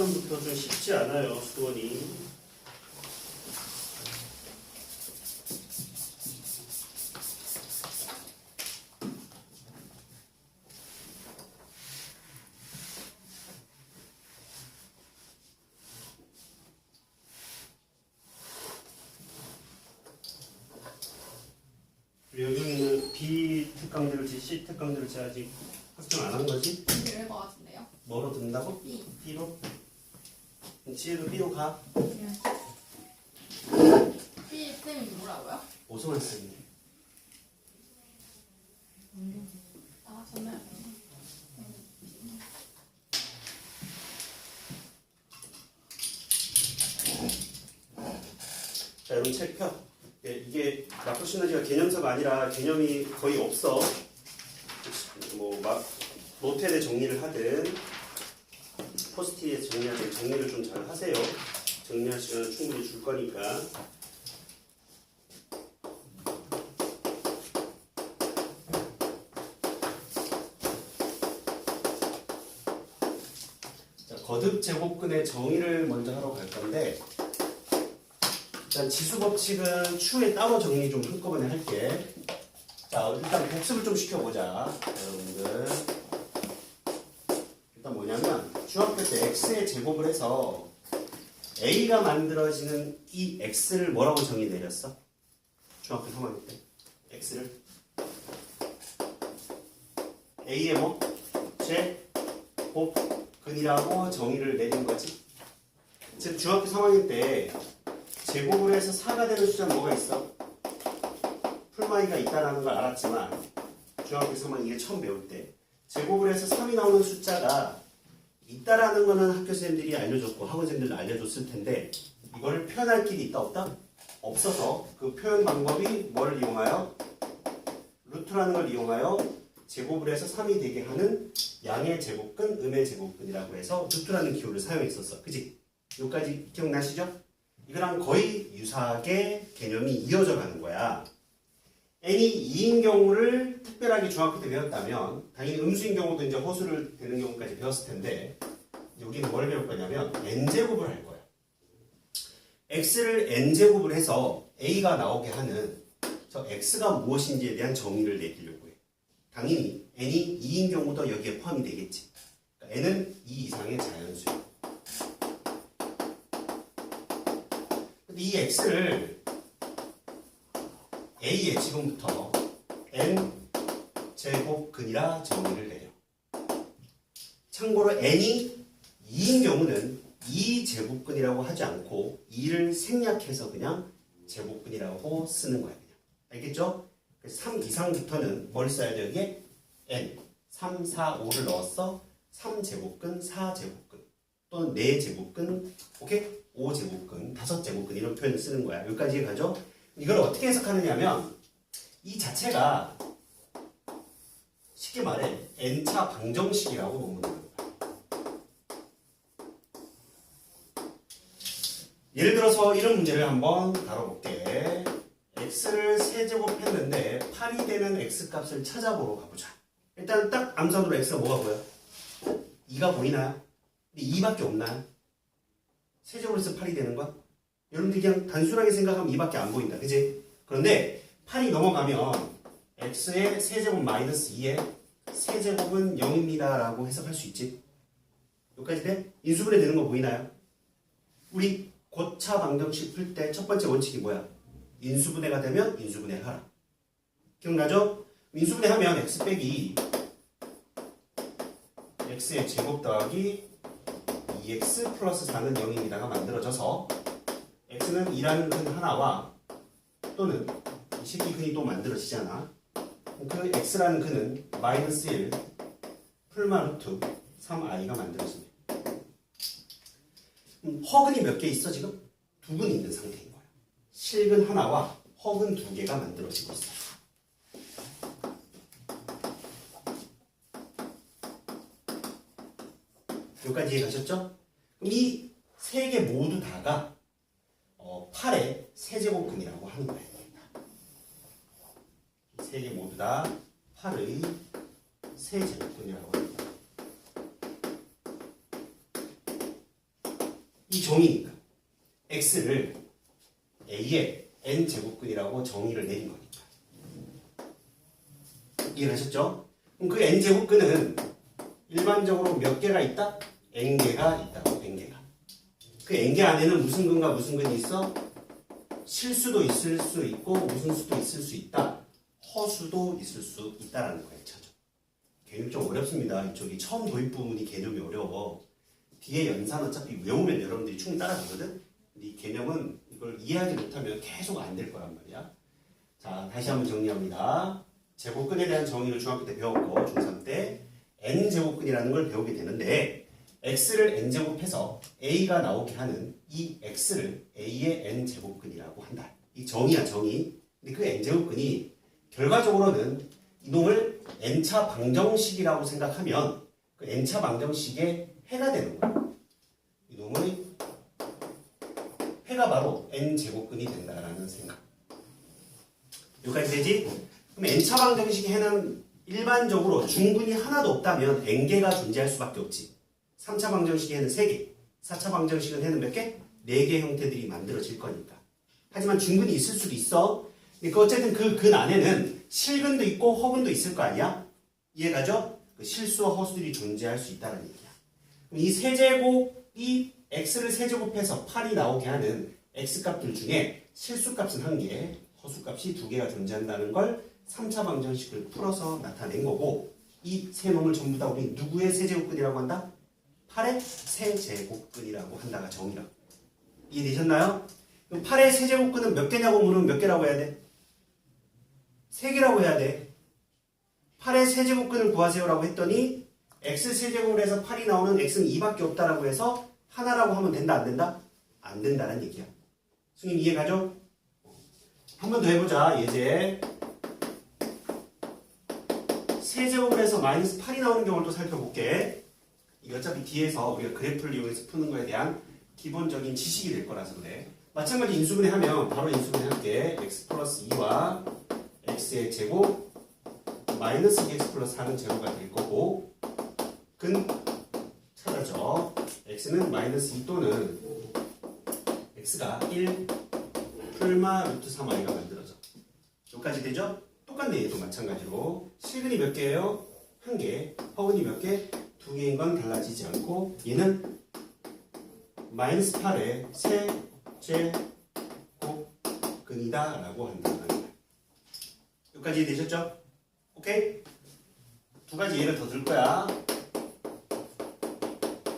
1단원부터 좀 쉽지 않아요, 수원이. 여기 있는 B 특강들을지 C 특강들을지 아직 확정 안 한 거지? 될것 같은데요? 뭐로 듣는다고? B. B로? C에도 B로 가? B 쌤이 뭐라고요? 오성환 쌤이. 아, 정말. 자, 여러분 책 펴. 이게 마크 시너지가 개념서가 아니라 개념이 거의 없어. 노트에 정리를 하든 포스트잇에 정리하든 정리를 좀 잘 하세요. 정리할 시간을 충분히 줄 거니까. 자, 거듭 제곱근의 정의를 먼저 하러 갈 건데, 일단 지수 법칙은 추후에 따로 정리 좀 한꺼번에 할게. 자, 일단 복습을 좀 시켜보자, 여러분들. 일단 뭐냐면 중학교 때 x의 제곱을 해서 a가 만들어지는 이 x를 뭐라고 정의 내렸어? 중학교 3학년 때 x를 a의 뭐? 제곱근이라고 정의를 내린 거지. 즉 중학교 3학년 때 제곱을 해서 4가 되는 숫자는 뭐가 있어? 풀마이가 있다는 걸 알았지만 중학교 3학년 이게 처음 배울 때 제곱을 해서 3이 나오는 숫자가 있다라는 거는 학교 선생님들이 알려줬고 학원생들도 알려줬을 텐데 이걸 표현할 길이 있다 없다? 없어서 그 표현 방법이 뭐를 이용하여? 루트라는 걸 이용하여 제곱을 해서 3이 되게 하는 양의 제곱근, 음의 제곱근이라고 해서 루트라는 기호를 사용했었어. 그지? 여기까지 기억나시죠? 이거랑 거의 유사하게 개념이 이어져 가는 거야. n이 2인 경우를 특별하게 중학교 때 배웠다면 당연히 음수인 경우도 이제 허수를 되는 경우까지 배웠을 텐데 여기는 뭘 배울 거냐면 n제곱을 할 거야. x를 n제곱을 해서 a가 나오게 하는 저 x가 무엇인지에 대한 정의를 내리려고 해. 당연히 n이 2인 경우도 여기에 포함이 되겠지. 그러니까 n은 2 이상의 자연수야. 근데 이 x를 a에 지금부터 n 제곱근이라 정의를 내려. 참고로 n이 2인 경우는 2제곱근이라고 하지 않고 2를 생략해서 그냥 제곱근이라고 쓰는 거야. 그냥. 알겠죠? 3 이상부터는 뭘 써야 돼? 여기에 n 3, 4, 5를 넣었어. 3제곱근, 4제곱근 또는 4제곱근, 오케이? 5제곱근, 5제곱근 이런 표현을 쓰는 거야. 여기까지 가죠? 이걸 어떻게 해석하느냐면 이 자체가 쉽게 말해 n차 방정식이라고 보면 되는 거야. 예를 들어서 이런 문제를 한번 다뤄볼게. x를 세제곱했는데 8이 되는 x 값을 찾아보러 가보자. 일단 딱 암산으로 x가 뭐가 보여? 2가 보이나요? 근데 2밖에 없나요? 세제곱해서 8이 되는 거야? 여러분들 그냥 단순하게 생각하면 2밖에 안 보인다. 그지? 그런데 8이 넘어가면 x의 세제곱 마이너스 2의 세제곱은 0입니다 라고 해석할 수 있지. 여기까지 돼? 인수분해 되는 거 보이나요? 우리 고차 방정식 풀 때 첫 번째 원칙이 뭐야? 인수분해가 되면 인수분해를 하라. 기억나죠? 인수분해하면 x 빼기 x의 제곱 더하기 2x 플러스 4는 0입니다가 만들어져서 x는 2라는 근 하나와 또는 이 새끼 근이 또 만들어지잖아. 그 x라는 근은 마이너스 1 풀마 루트 3i가 만들어집니다. 허근이 몇 개 있어 지금? 2근 있는 상태인 거야. 실근 하나와 허근 2개가 만들어지고 있어. 여기까지 이해가셨죠? 그럼 이 세 개 모두 다가 8의 세제곱근이라고 하는 거예요. 세 개 모두 다 8의 세제곱근이라고 합니다. 이 정의니까 x를 a의 n제곱근이라고 정의를 내린 거니까. 이해하셨죠? 그럼 그 n제곱근은 일반적으로 몇 개가 있다? n개가 있다고. n개가. 그 n개 안에는 무슨 근과 무슨 근이 있어? 실수도 있을 수 있고 무슨 수도 있을 수 있다. 허수도 있을 수 있다라는 거예요. 개념이 좀 어렵습니다. 이쪽이 처음 도입 부분이 개념이 어려워. 뒤에 연산 어차피 외우면 여러분들이 충분히 따라가거든. 이 개념은 이걸 이해하지 못하면 계속 안 될 거란 말이야. 자, 다시 한번 정리합니다. 제곱근에 대한 정의를 중학교 때 배웠고 중3 때 n제곱근이라는 걸 배우게 되는데 x를 n제곱해서 a가 나오게 하는 이 x를 a의 n제곱근이라고 한다. 이 정의야, 정의. 근데 그 n제곱근이 결과적으로는 이놈을 n차 방정식이라고 생각하면 그 n차 방정식의 해가 되는 거예요. 이놈의 해가 바로 n제곱근이 된다라는 생각. 여기까지 되지? 그럼 n차 방정식의 해는 일반적으로 중근이 하나도 없다면 n개가 존재할 수밖에 없지. 3차 방정식의 해는 3개, 4차 방정식의 해는 몇 개? 4개 형태들이 만들어질 거니까. 하지만 중근이 있을 수도 있어. 그러니까 어쨌든 그 근 안에는 실근도 있고 허근도 있을 거 아니야? 이해가죠? 그 실수와 허수들이 존재할 수 있다는 얘기야. 그럼 이 세제곱이 x를 세제곱해서 8이 나오게 하는 x값들 중에 실수값은 1개, 허수값이 2개가 존재한다는 걸 3차 방정식을 풀어서 나타낸 거고 이 세 놈을 전부 다 우리 누구의 세제곱근이라고 한다? 8의 세제곱근이라고 한다가 정의라. 이해되셨나요? 그럼 8의 세제곱근은 몇 개냐고 물으면 몇 개라고 해야 돼? 3개라고 해야 돼. 8의 세제곱근을 구하세요라고 했더니 x 세제곱을 해서 8이 나오는 x는 2밖에 없다라고 해서 하나라고 하면 된다 안 된다? 안 된다는 얘기야. 승인 이해가죠? 한 번 더 해보자. 예제 세제곱을 해서 마이너스 8이 나오는 경우를 또 살펴볼게. 이게 어차피 뒤에서 우리가 그래프를 이용해서 푸는 거에 대한 기본적인 지식이 될 거라서 그래. 마찬가지 인수분해 하면 바로 인수분해 할게. x 플러스 2와 x의 제곱 마이너스 2x 플러스 4는 제로가 될 거고 근 찾아줘. x는 마이너스 2 또는 x가 1 풀마 루트 3i가 만들어져. 여기까지 되죠? 똑같네. 얘도 마찬가지로 실근이 몇 개예요? 1개. 허근이 몇 개? 2개인 건 달라지지 않고 얘는 마이너스 8의 세제곱근이다 라고 한다는 거야. 여기까지 되셨죠? 오케이? 두 가지 예를 더 들 거야.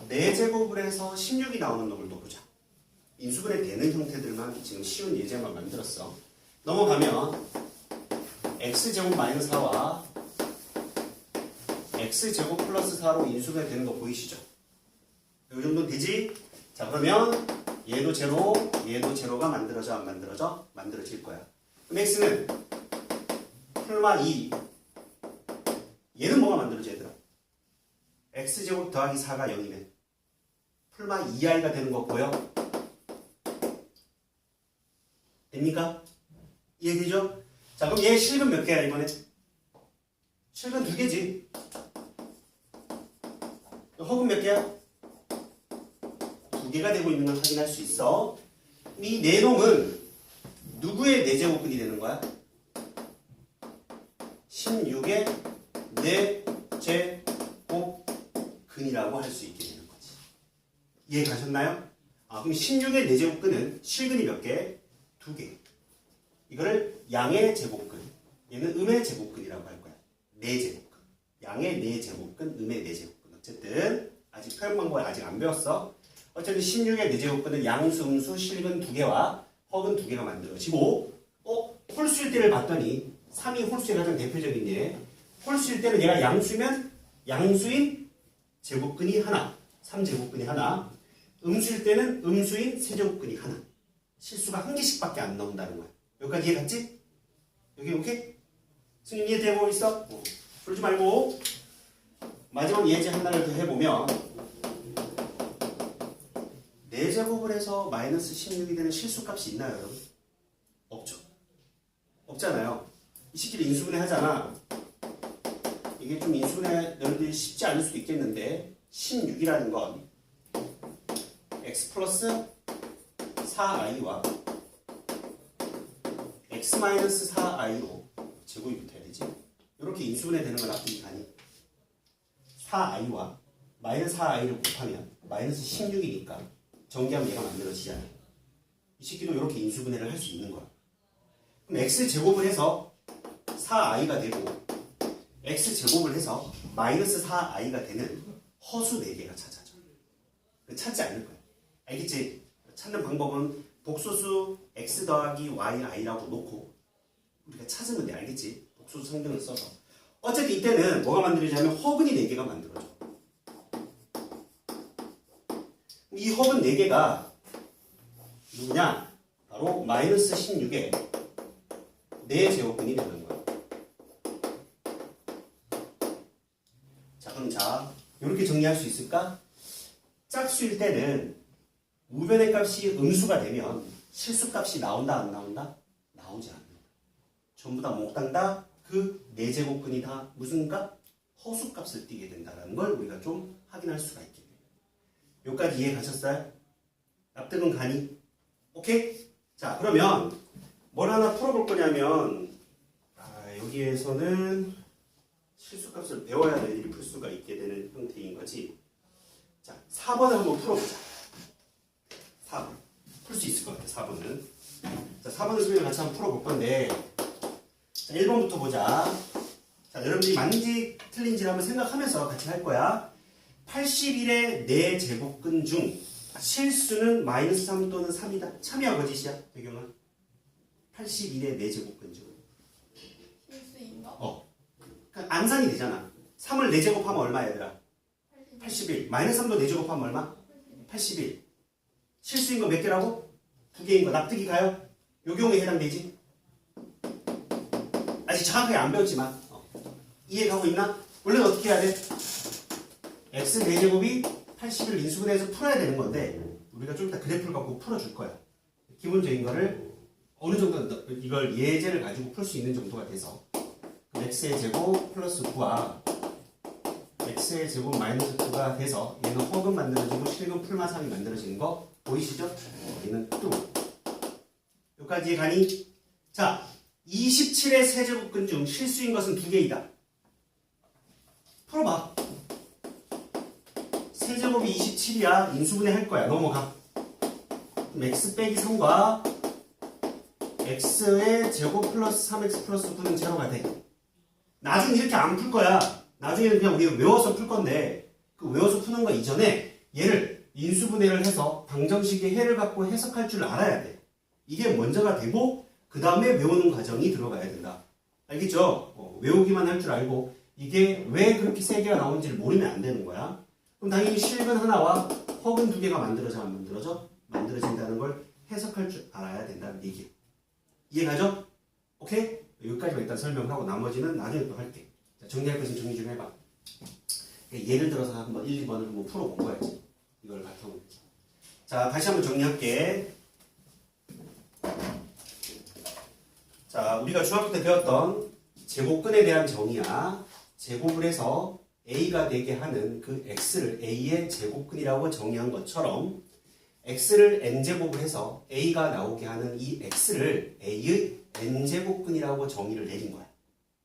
4제곱을 해서 16이 나오는 놈을 또 보자. 인수분해 되는 형태들만 지금 쉬운 예제만 만들었어. 넘어가면 x제곱 마이너스 4와 x제곱 플러스 4로 인수분해 되는 거 보이시죠? 이 정도는 되지? 자, 그러면 얘도 제로, 얘도 제로가 만들어져 안 만들어져? 만들어질 거야. 그럼 x는 풀마 2. 얘는 뭐가 만들어져 얘들아? x제곱 더하기 4가 0이면 풀마 2i가 되는 거 보여? 됩니까? 이해되죠? 자, 그럼 얘 실근 몇 개야 이번에? 실근 2개지. 허근 몇 개야? 2개가 되고 있는 걸 확인할 수 있어. 이 네 놈은 누구의 4제곱근이 되는 거야? 16의 4제곱근이라고 할 수 있게 되는 거지. 이해 가셨나요? 그럼 16의 4제곱근은 실근이 몇 개? 2개. 이거를 양의 제곱근, 얘는 음의 제곱근이라고 할 거야. 4제곱근. 양의 4제곱근, 음의 4제곱근. 어쨌든 아직 표현 방법을 아직 안 배웠어. 어쨌든 16의 4제곱근은 양수, 음수, 실근 2개와 허근 2개가 만들어지고 홀수일 때를 봤더니 3이 홀수의 가장 대표적인 예. 홀수일 때는 얘가 양수면 양수인 제곱근이 하나, 3제곱근이 하나. 음수일 때는 음수인 세제곱근이 하나. 실수가 1개씩밖에 안 나온다는 거야. 여기까지 이해 갔지? 여기 오케이? 승인 이해되고 있어? 풀지 말고 마지막 예제 하나를 더 해보면 4제곱을 해서 마이너스 16이 되는 실수값이 있나요, 여러분? 없죠. 없잖아요. 이 식기를 인수분해 하잖아. 이게 좀 인수분해 너희들이 쉽지 않을 수도 있겠는데 16이라는 건 x 플러스 4i와 x 마이너스 4i로 제곱이 붙어야 되지. 이렇게 인수분해 되는 걸 납득이 가니 4i와 마이너스 4i를 곱하면 마이너스 16이니까 정리하면 얘가 만들어지잖아. 이 식기도 이렇게 인수분해를 할 수 있는 거야. 그럼 x 제곱을 해서 4i가 되고 x 제곱을 해서 마이너스 4i가 되는 허수 4개가 찾아져. 찾지 않을 거야. 알겠지? 찾는 방법은 복소수 x 더하기 yi라고 놓고 우리가 찾으면 돼. 알겠지? 복소수 상등을 써서. 어쨌든 이때는 뭐가 만들어지냐면 허근이 4개가 만들어져. 이 허근 4개가 누구냐? 바로 마이너스 16의 4제곱근이 되는 거야. 자, 그럼 이렇게 정리할 수 있을까? 짝수일 때는 우변의 값이 음수가 되면 실수값이 나온다 안 나온다? 나오지 않는다. 전부 다 몽땅 다 그 4제곱근이 다 무슨 값? 허수값을 띠게 된다는 걸 우리가 좀 확인할 수가 있겠네요. 여기까지 이해 가셨어요? 납득은 가니? 오케이? 자, 그러면 뭘 하나 풀어볼 거냐면 여기에서는 실수값을 배워야 애들이 풀 수가 있게 되는 형태인 거지. 자, 4번을 한번 풀어보자. 4번. 풀 수 있을 것 같아, 4번은. 자, 4번을 수빈이 같이 한번 풀어볼 건데, 자, 1번부터 보자. 자, 여러분들이 맞는지 틀린지를 한번 생각하면서 같이 할 거야. 81의 4제곱근 중 실수는 마이너스 3 또는 3이다. 참이야, 거짓이야, 배경은? 81의 4제곱근 중. 실수인가? 그러니까 암산이 되잖아. 3을 4제곱하면 얼마 얘들아? 81. 마이너스 3도 4제곱하면 얼마? 81. 실수인 거 몇 개라고? 2개인 거 납득이 가요? 요 경우에 해당되지? 아직 정확하게 안 배웠지만 이해가고 있나? 원래는 어떻게 해야 돼? x 4제곱이 80을 인수분해해서 풀어야 되는 건데 우리가 좀 이따 그래프를 갖고 풀어줄 거야. 기본적인 거를 어느 정도 이걸 예제를 가지고 풀 수 있는 정도가 돼서 x의 제곱 플러스 9와 x의 제곱 마이너스 9가 돼서 얘는 허근 만들어지고 실근 풀마상이 만들어지는 거 보이시죠? 얘는 뚜. 여기까지 가니? 자, 27의 세제곱근 중 실수인 것은 2개이다. 풀어봐. 세제곱이 27이야. 인수분해 할 거야. 넘어가. 그럼 x 빼기 3과 x의 제곱 플러스 3x 플러스 9는 제로가 돼. 나중에 이렇게 안 풀 거야. 나중에는 그냥 우리가 외워서 풀 건데 그 외워서 푸는 거 이전에 얘를 인수분해를 해서 방정식의 해를 갖고 해석할 줄 알아야 돼. 이게 먼저가 되고 그 다음에 외우는 과정이 들어가야 된다. 알겠죠? 외우기만 할 줄 알고 이게 왜 그렇게 3개가 나오는지를 모르면 안 되는 거야. 그럼 당연히 실근 하나와 허근 2개가 만들어져 안 만들어져? 만들어진다는 걸 해석할 줄 알아야 된다는 얘기예요. 이해가죠? 오케이? 여기까지만 일단 설명하고 나머지는 나중에 또 할게. 자, 정리할 것은 정리 좀 해봐. 예를 들어서 한번 1, 2번을 한번 풀어본 거야지. 이걸 바탕으로. 자, 다시 한번 정리할게. 자, 우리가 중학교 때 배웠던 제곱근에 대한 정의야. 제곱을 해서 a가 되게 하는 그 x를 a의 제곱근이라고 정의한 것처럼 x를 n제곱을 해서 a가 나오게 하는 이 x를 a의 n제곱근이라고 정의를 내린 거야.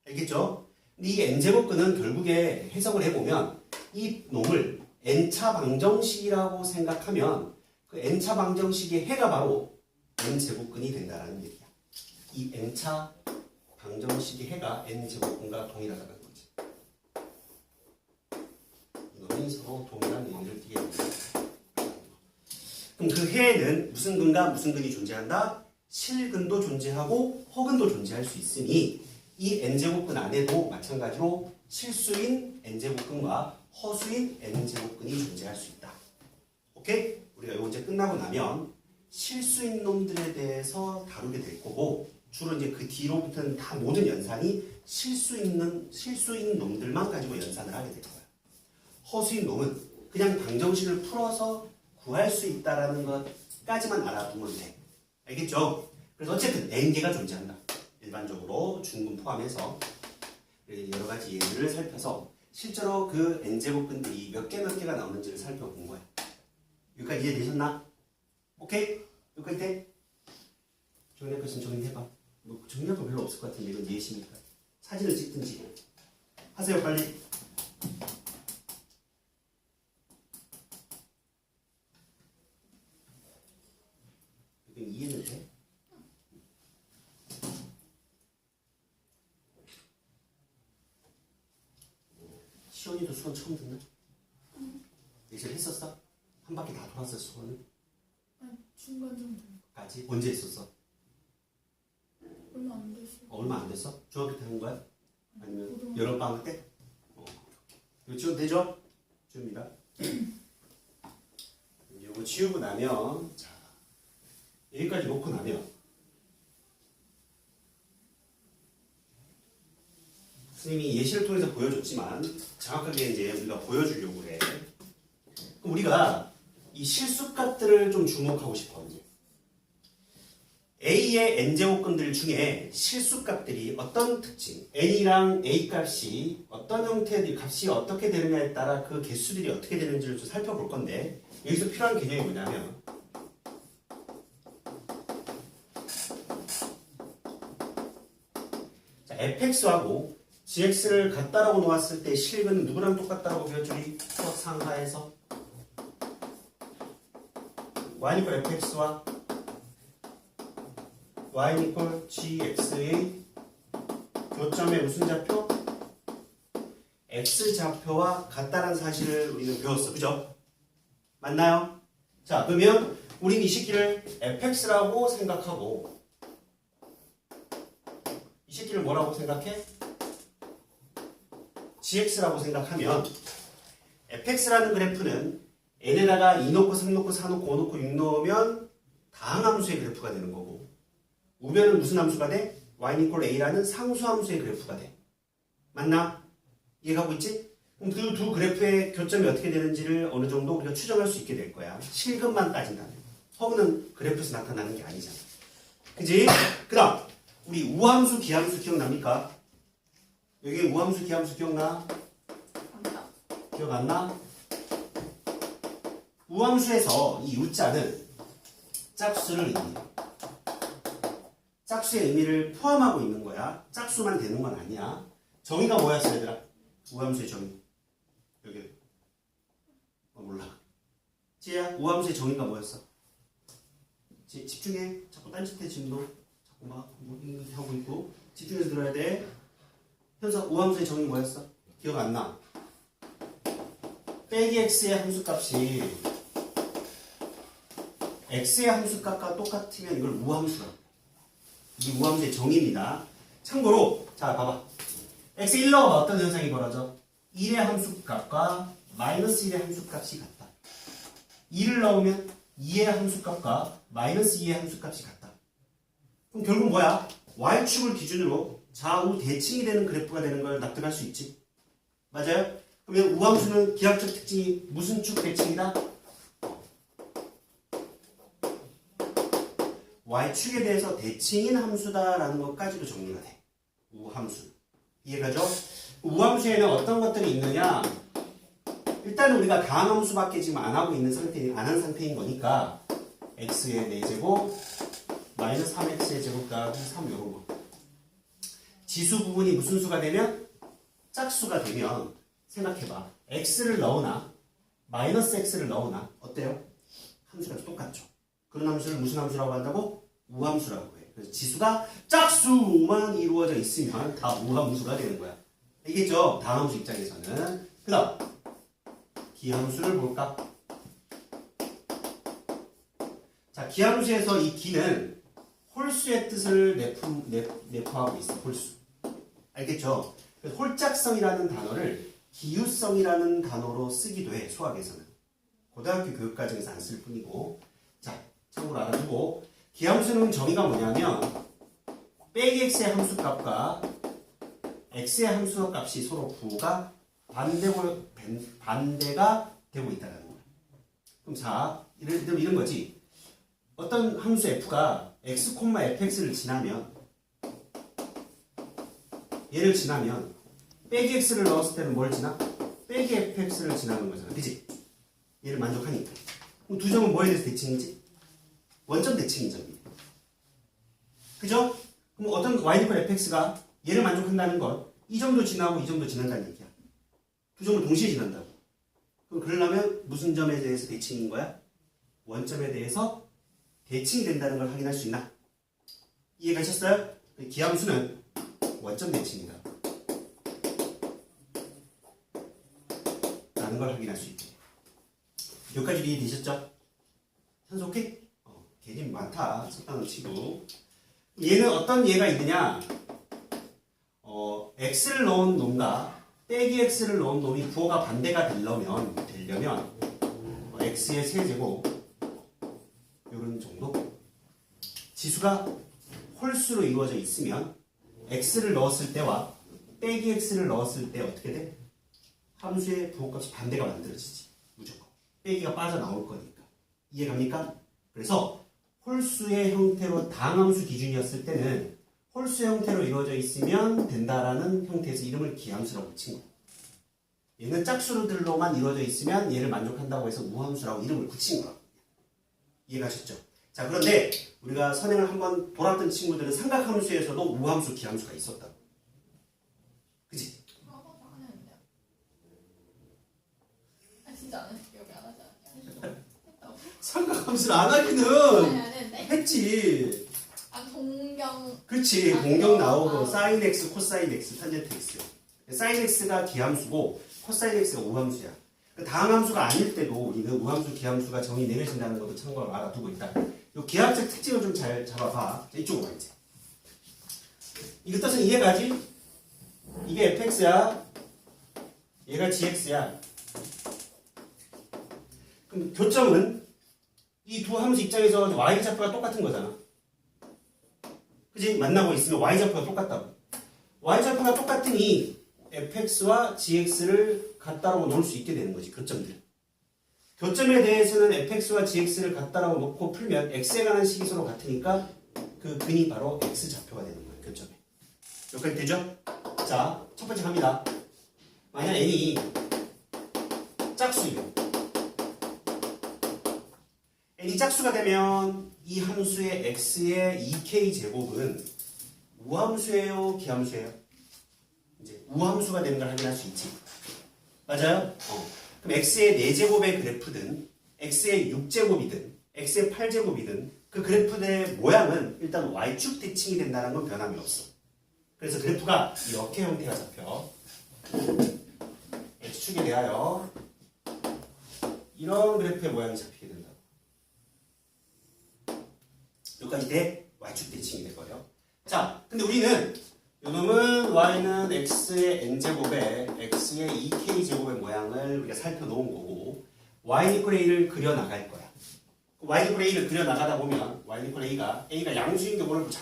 알겠죠? 근데 이 n제곱근은 결국에 해석을 해보면 이 놈을 n차 방정식이라고 생각하면 그 n차 방정식의 해가 바로 n제곱근이 된다는 얘기야. 이 n차 방정식의 해가 n제곱근과 동일하다는 거지. 이놈이 서로 동일한 의미를 띠게 된다. 그럼 그 해에는 무슨 근과 무슨 근이 존재한다? 실근도 존재하고 허근도 존재할 수 있으니 이 n제곱근 안에도 마찬가지로 실수인 n제곱근과 허수인 n제곱근이 존재할 수 있다. 오케이? 우리가 이거 이제 끝나고 나면 실수인 놈들에 대해서 다루게 될 거고 주로 이제 그 뒤로부터는 다 모든 연산이 실수인 놈들만 가지고 연산을 하게 될 거야. 허수인 놈은 그냥 방정식을 풀어서 구할 수 있다라는 것까지만 알아두면 돼. 알겠죠? 그래서 어쨌든 n개가 존재한다. 일반적으로 중근 포함해서 여러 가지 예들을 살펴서 실제로 그 n제곱근들이 몇 개가 나오는지를 살펴본 거야. 여기까지 이해되셨나? 오케이? 여기까지 돼? 정리할 것은 정리해봐. 뭐 정리할 거 별로 없을 것 같은데 이건 예시니까. 사진을 찍든지 하세요 빨리. 이건 이해는 돼? 시원이도 수원 처음 듣나? 예전에 했었어? 한 바퀴 다 돌았어 수원은? 중간 정도. 까지? 언제 했었어? 얼마 안 됐어. 얼마 안 됐어? 중학교 때 한 거야? 아니면 고등학교. 여름방학 때? 이거 지금 되죠? 지웁니다. 이거 지우고 나면 자 여기까지 놓고 나면 선생님이 예시를 통해서 보여줬지만 정확하게 이제 우리가 보여주려고 해. 그럼 우리가 이 실수값들을 좀 주목하고 싶어. 이제 A의 n제곱근들 중에 실수값들이 어떤 특징, n이랑 a 값이 어떤 형태의 값이 어떻게 되느냐에 따라 그 개수들이 어떻게 되는지를 좀 살펴볼 건데 여기서 필요한 개념이 뭐냐면 자, fx하고 gx를 같다라고 놓았을 때 실근 누구랑 똑같다라고 배웠죠? 수학 상하에서 y 이퀄 fx와 y 이퀄 gx의 교점의 무슨 좌표? x 좌표와 같다는 사실을 우리는 배웠어. 그죠? 맞나요? 자, 그러면 우린 이 식기를 fx라고 생각하고 이 식기를 뭐라고 생각해? gx라고 생각하면 fx라는 그래프는 n에다가 2 넣고 3 넣고 4 넣고 5 넣고 6 넣으면 다항함수의 그래프가 되는 거고 우변은 무슨 함수가 돼? y 이퀄 a라는 상수함수의 그래프가 돼. 맞나? 이해가고 있지? 그럼 그 두 그래프의 교점이 어떻게 되는지를 어느 정도 우리가 추정할 수 있게 될 거야. 실근만 따진다면. 허그는 그래프에서 나타나는 게 아니잖아. 그지? 그 다음 우리 우함수, 기함수 기억납니까? 여기 우함수, 기함수 기억나? 갑니다. 기억 안 나? 우함수에서 이 u자는 짝수를 의미해. 짝수의 의미를 포함하고 있는 거야. 짝수만 되는 건 아니야. 정의가 뭐였어 얘들아? 우함수의 정의. 여기. 몰라. 지혜야, 우함수의 정의가 뭐였어? 집중해. 자꾸 딴짓해 지금도. 자꾸 막 이렇게 하고 있고. 집중해서 들어야 돼. 현서, 우함수의 정의 뭐였어? 기억 안 나? 빼기 x의 함수값이 x의 함수값과 똑같으면 이걸 우함수라고. 이 우함수의 정의입니다. 참고로 자 봐봐. x 1 넣어봐. 어떤 현상이 벌어져? 1의 함수값과 마이너스 1의 함수값이 같다. 2를 넣으면 2의 함수값과 마이너스 2의 함수값이 같다. 그럼 결국 뭐야? y축을 기준으로 좌우 대칭이 되는 그래프가 되는 걸 납득할 수 있지. 맞아요? 그러면 우함수는 기하학적 특징이 무슨 축 대칭이다? y축에 대해서 대칭인 함수다라는 것까지도 정리가 돼. 우함수. 이해가죠? 우함수에는 어떤 것들이 있느냐? 일단은 우리가 다항함수밖에 지금 안 하고 있는 상태인, 안 한 상태인 거니까 x의 4제곱 마이너스 3x의 제곱 더하기 3 이런 거. 지수 부분이 무슨 수가 되면? 짝수가 되면 생각해봐. x를 넣으나 마이너스 x를 넣으나 어때요? 함수가 똑같죠. 그런 함수를 무슨 함수라고 한다고? 우함수라고 해. 그래서 지수가 짝수만 이루어져 있으면 다 우함수가 되는 거야. 알겠죠? 다함수 입장에서는. 그 다음 기함수를 볼까? 자, 기함수에서 이 기는 홀수의 뜻을 내포하고 있어. 홀수. 알겠죠? 그래서 홀짝성이라는 단어를 기유성이라는 단어로 쓰기도 해. 수학에서는. 고등학교 교육과정에서 안 쓸 뿐이고. 자, 참고로 알아두고 기함수는 정의가 뭐냐면 빼기 x의 함수값과 x의 함수값이 서로 부호가 반대가 되고 있다는 거야. 그럼 자, 이런 거지. 어떤 함수 f가 x, fx를 지나면 얘를 지나면 빼기 x를 넣었을 때는 뭘 지나? 빼기 fx를 지나는 거잖아. 그치? 얘를 만족하니까. 그럼 두 점은 뭐에 대해서 대칭이지? 원점 대칭이죠. 그죠? 그럼 어떤 y = fx가 얘를 만족한다는 건 이 점도 지나고 이 점도 지난다는 얘기야. 두 점을 동시에 지난다고. 그럼 그러려면 무슨 점에 대해서 대칭인 거야? 원점에 대해서 대칭이 된다는 걸 확인할 수 있나? 이해가셨어요? 기함수는 원점 대칭이다 라는 걸 확인할 수 있게. 여기까지 이해되셨죠? 산소 오케이? 개념 많다. 석단을 치고. 얘는 어떤 예가 있느냐? x를 넣은 놈과 빼기 x를 넣은 놈이 부호가 반대가 되려면 x의 세제곱 이런 정도? 지수가 홀수로 이루어져 있으면 x를 넣었을 때와 빼기 x를 넣었을 때 어떻게 돼? 함수의 부호값이 반대가 만들어지지. 무조건. 빼기가 빠져나올 거니까. 이해갑니까? 그래서 홀수의 형태로 다항함수 기준이었을 때는 홀수의 형태로 이루어져 있으면 된다라는 형태에서 이름을 기함수라고 붙인 거예요. 얘는 짝수들로만 이루어져 있으면 얘를 만족한다고 해서 우함수라고 이름을 붙인 거라고. 이해가셨죠? 자, 그런데 우리가 선행을 한번 돌았던 친구들은 삼각함수에서도 우함수, 기함수가 있었다. 그치? 안 했는데요. 아 진짜 안 했어. 기억이 안 하지 않아요? 했다고? 삼각함수를 안 하기는 아니 안 했는데? 했지. 아 동경. 그치. 공경 나오고 사인 x, 코사인 x, 탄젠트 x. 사인 x가 기함수고 코사인 x가 우함수야. 다항함수가 아닐 때도 우리는 우함수, 기함수가 정의 내려진다는 것도 참고로 알아두고 있다. 이 기하학적 특징을 좀 잘 잡아봐. 이쪽으로 와 이제. 이거 뜻은 이해가지? 이게 fx야. 얘가 gx야. 그럼 교점은 이 두 함수 입장에서 y좌표가 똑같은 거잖아. 그지? 만나고 있으면 y좌표가 똑같다고. y좌표가 똑같으니 fx와 gx를 같다라고 놓을 수 있게 되는 거지. 교점들. 교점에 대해서는 fx와 gx를 같다라고 놓고 풀면 x에 관한 식이 서로 같으니까 그 근이 바로 x좌표가 되는 거예요. 교점에. 여기까지 되죠? 자, 첫 번째 갑니다. 만약 n이 짝수이면 n이 짝수가 되면 이 함수의 x의 2k 제곱은 우함수예요? 기함수예요? 이제 우함수가 되는 걸 확인할 수 있지. 맞아요? 그럼 x의 4제곱의 그래프든 x의 6제곱이든 x의 8제곱이든 그 그래프의 모양은 일단 y축 대칭이 된다는 건 변함이 없어. 그래서 그래프가 이렇게 형태가 잡혀. x축에 대하여 이런 그래프의 모양이 잡히게 된다. 여기까지 돼 y축 대칭이 될 거예요. 자, 근데 우리는 요놈은 y는 x의 n제곱에 x의 2k제곱의 모양을 우리가 살펴놓은 거고 y = a를 그려나갈 거야. y = a를 그려나가다 보면 y = a가 양수인 경우를 보자.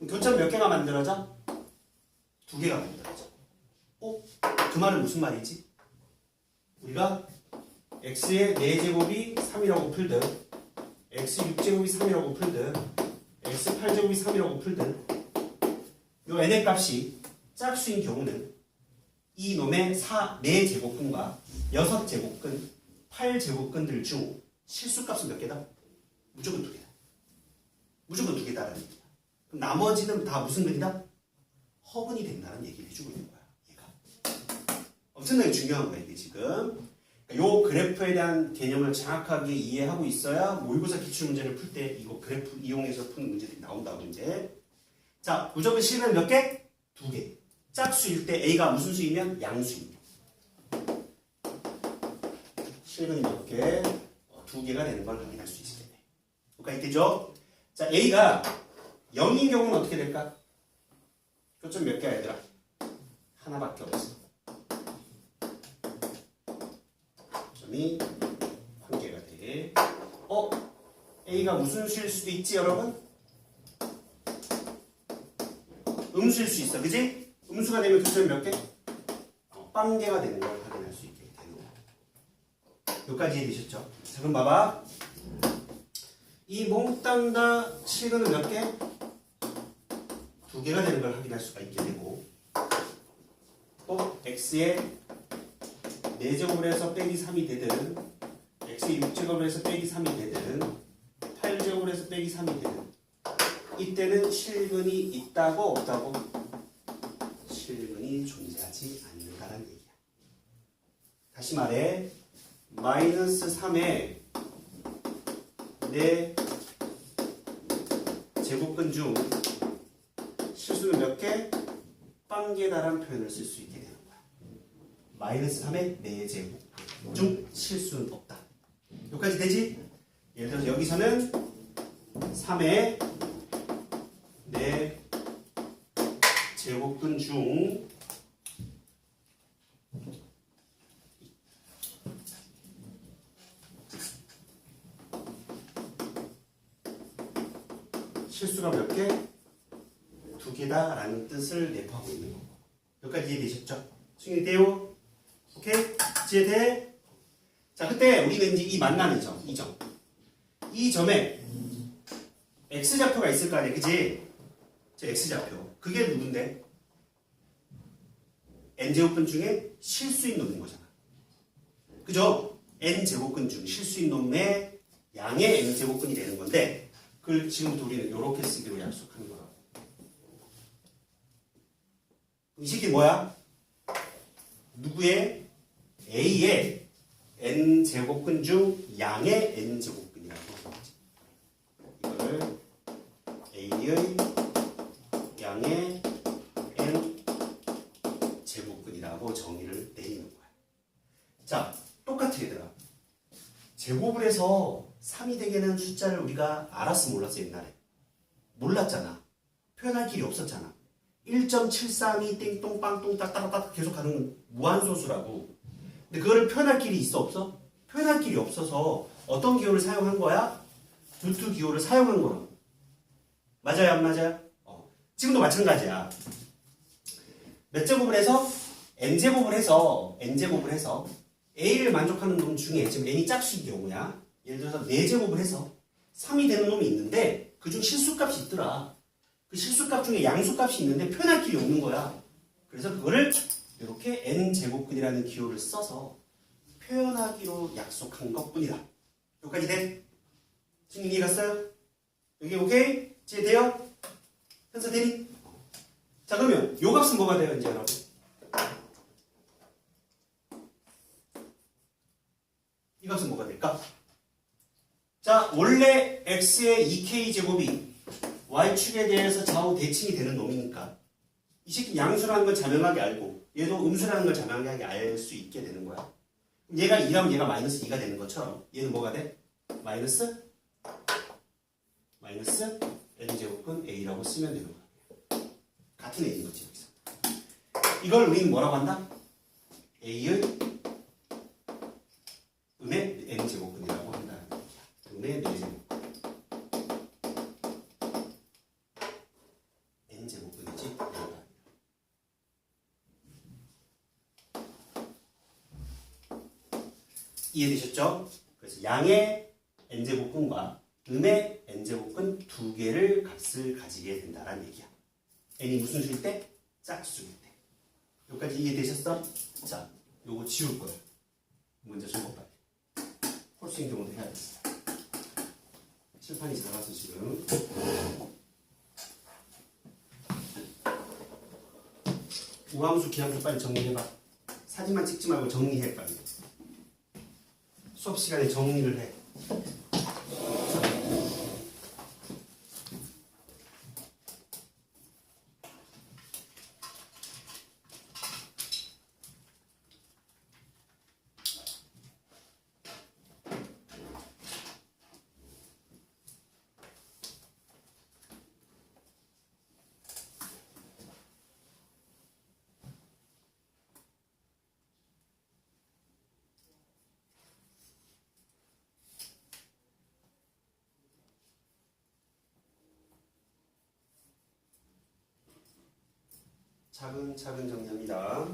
교점 몇 개가 만들어져? 2개가 만들어져. 그 말은 무슨 말이지? 우리가 x의 4제곱이 3이라고 풀든 x 6제곱이 3이라고 풀든 x 8제곱이 3이라고 풀든 요 n의 값이 짝수인 경우는 이 놈의 4제곱근과 6제곱근, 8제곱근들 중 실수값은 몇 개다? 무조건 2개다. 무조건 2개다라는 얘기야. 그럼 나머지는 다 무슨 근이다? 허근이 된다는 얘기를 해주고 있는 거야. 얘가. 엄청나게 중요한 거야 이게 지금. 요 그래프에 대한 개념을 정확하게 이해하고 있어야 모의고사 기출문제를 풀 때 이거 그래프 이용해서 푸는 문제들이 나온다고 이제. 자, 무조건 실근 몇 개? 2개. 짝수일 때 A가 무슨 수이면 양수입니다. 실근이 몇 개? 2개가 되는 걸 확인할 수 있을 텐데. 여기까지 되죠? 자, A가 0인 경우는 어떻게 될까? 교점 몇 개야 얘들아? 하나밖에 없어. 점이 한 개가 돼. A가 무슨 수일 수도 있지 여러분? 음수일 수 있어. 그지? 음수가 되면 교점이 몇 개? 빵개가 되는 걸 확인할 수 있게 되는 거야. 여기까지 이해되셨죠? 자, 그럼 봐봐. 이 몽땅 다 실근은 몇 개? 2개가 되는 걸 확인할 수가 있게 되고 또 x의 4제곱을 해서 빼기 3이 되든 x의 6제곱을 해서 빼기 3이 되든 8제곱을 해서 빼기 3이 되든 이때는 실근이 있다고 없다고? 실근이 존재하지 않는다는 얘기야. 다시 말해 마이너스 3의 내 제곱근 중 실수는 몇 개? 빵개다란 표현을 쓸 수 있게 되는 거야. 마이너스 3의 4제곱 중 실수는 없다. 여기까지 되지? 예를 들어서 여기서는 3의 4제곱근 중 실수가 몇 개? 2개다 라는 뜻을 내포하고 있는 거고. 여기까지 이해되셨죠? 승인이 돼요? 오케이? 이해돼? 자, 그때 우리는 이제 이 만나는 점, 이 점에 x좌표가 있을 거 아니야, 그치? 저 x좌표. 그게 누군데? n제곱근 중에 실수인 놈인 거잖아. 그죠? n제곱근 중 실수인 놈의 양의 n제곱근이 되는 건데 그걸 지금부터 우리는 이렇게 쓰기로 약속하는 거야. 이 새끼 뭐야? 누구의? A의 n제곱근 중 양의 n제곱근이라고 하는 거지. 이거를 A의 양의 n제곱근이라고 정의를 내리는 거야. 자, 똑같아 얘들아. 제곱을 해서 3이 되게는 숫자를 우리가 알았어 몰랐어 옛날에? 몰랐잖아. 표현할 길이 없었잖아. 1.732 땡똥 빵똥 따따따따 계속 가는 무한소수라고. 근데 그거를 표현할 길이 있어 없어? 표현할 길이 없어서 어떤 기호를 사용한 거야? 루트 기호를 사용한 거라고. 맞아요 안 맞아요? 지금도 마찬가지야. 몇 제곱을 해서? n제곱을 해서 a를 만족하는 놈 중에 지금 n이 짝수인 경우야. 예를 들어서 4제곱을 해서 3이 되는 놈이 있는데 그중 실수값이 있더라. 그 실수값 중에 양수값이 있는데 표현할 길이 없는 거야. 그래서 그거를 이렇게 n제곱근이라는 기호를 써서 표현하기로 약속한 것뿐이다. 여기까지 돼? 지금 이해 갔어요? 여기 오케이? 이해돼요? 현서 대리? 자 그러면 요 값은 뭐가 돼요 이제 여러분? 이 값은 뭐가 될까? 자 원래 x의 2k제곱이 y축에 대해서 좌우 대칭이 되는 놈이니까 이 새끼 양수라는 걸 자명하게 알고 얘도 음수라는 걸 자명하게 알 수 있게 되는 거야. 얘가 2라면 얘가 마이너스 2가 되는 것처럼 얘는 뭐가 돼? 마이너스 n제곱근 a라고 쓰면 되는 거야. 같은 a인 거지 여기서. 이걸 우리는 뭐라고 한다? a의 음의 n제곱근이라고 한다는 얘기야. 음의 4제곱. n제곱근이지. 이해되셨죠? 그래서 양의 n제곱근과 음의 n제곱근 두 개를 값을 가지게 된다는 얘기야. n이 무슨 수일 때? 짝수일 때. 여기까지 이해되셨어? 자, 요거 지울 거야. 문제 좀 볼까요? 홀수인 경우도 해야 돼. 칠판이 작아서 지금. 우함수, 기함수 빨리 정리해봐. 사진만 찍지 말고 정리해 빨리. 수업 시간에 정리를 해. 차근차근 정리합니다.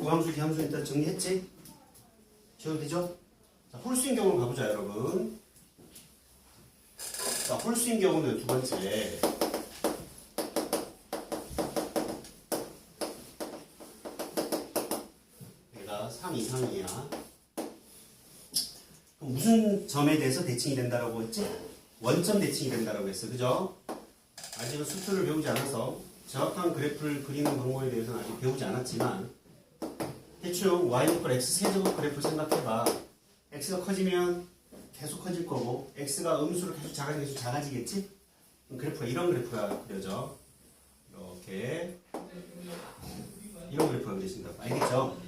무함수, 기함수 일단 정리했지? 지워도 되죠? 자, 홀수인 경우로 가보자, 여러분. 자, 홀수인 경우는 두 번째. 얘가 3 이상이야. 그럼 무슨 점에 대해서 대칭이 된다라고 했지? 원점 대칭이 된다라고 했어. 그죠? 아직은 수표를 배우지 않아서 정확한 그래프를 그리는 방법에 대해서는 아직 배우지 않았지만 대충 y 이퀄 x 세제곱 그래프를 생각해봐. x가 커지면 계속 커질 거고 x가 음수로 계속 작아지겠지? 그럼 그래프가 이런 그래프가 그려져. 이렇게 이런 그래프가 그려진다고. 알겠죠?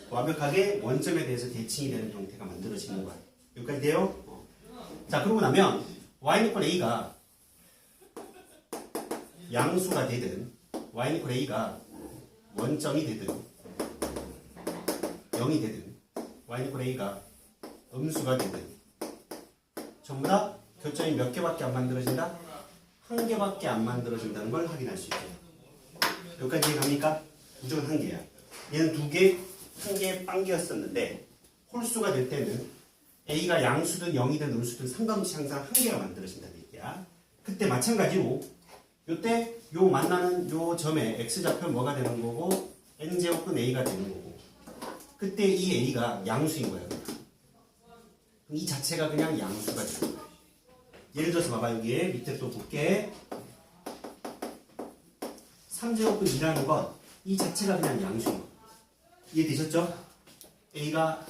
완벽하게 원점에 대해서 대칭이 되는 형태가 만들어지는 거야. 여기까지 돼요? 자, 그러고 나면 y 이퀄 a가 양수가 되든 y 이퀄 a가 원점이 되든 0이 되든 y 이퀄 a가 음수가 되든 전부 다 교점이 몇 개밖에 안 만들어진다? 한 개밖에 안 만들어진다는 걸 확인할 수 있어요. 여기까지 이해갑니까? 무조건 한 개야. 얘는 두 개, 한 개, 빵 개였었는데 홀수가 될 때는 a가 양수든 0이든 음수든 상관없이 항상 한 개가 만들어진다는 얘기야. 그때 마찬가지로 요때 요 만나는 요 점에 x좌표 뭐가 되는 거고 n제곱근 a가 되는 거고 그때 이 a가 양수인 거야. 이 자체가 그냥 양수가 되는 거야. 예를 들어서 봐봐. 여기에 밑에 또 볼게. 3제곱근 2라는 건 이 자체가 그냥 양수인 거야. 이해되셨죠? a가